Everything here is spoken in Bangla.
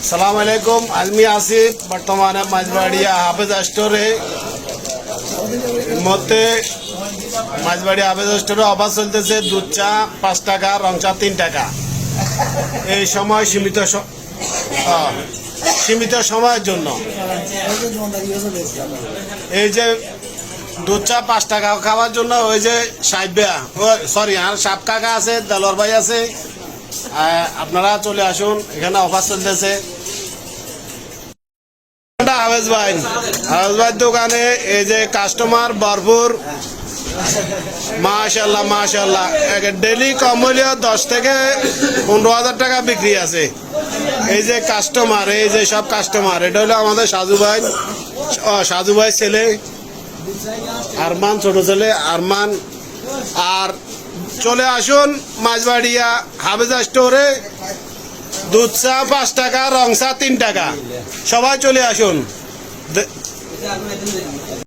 সালাম আলাইকুম। আমি আসিফ বর্তমানে মাঝবাড়িয়া হাফেজ স্টোরে মধ্যে মাঝবাড়িয়া হাফেজ স্টোরে অফার চলতেছে। দুধ চা 5 টাকা, রং চা 3 টাকা। এই সময় সীমিত সময়ের জন্য। এই যে দুধ চা 5 টাকা খাওয়ার জন্য ওই যে আর সাপ কাকা আছে, দেলোয়ার ভাই আছে, আপনারা চলে আসুন, এখানে অফার চলতেছে। হাফেজ ভাই দোকানে এই যে কাস্টমার ভরপুর, মাশাল্লাহ মাশাল্লাহ। ডেলি কম হলেও 10 থেকে 15,000 টাকা বিক্রি আছে। এই যে কাস্টমার, এই যে সব কাস্টমার, এটা হলো আমাদের সাজু ভাই ছেলে আরমান, ছোট ছেলে আরমান। আর চলে আসুন মাঝবাড়িয়া হাফেজ স্টোরে, দুধ চা 5 টাকা, রং চা 3 টাকা। সবাই চলে আসুন।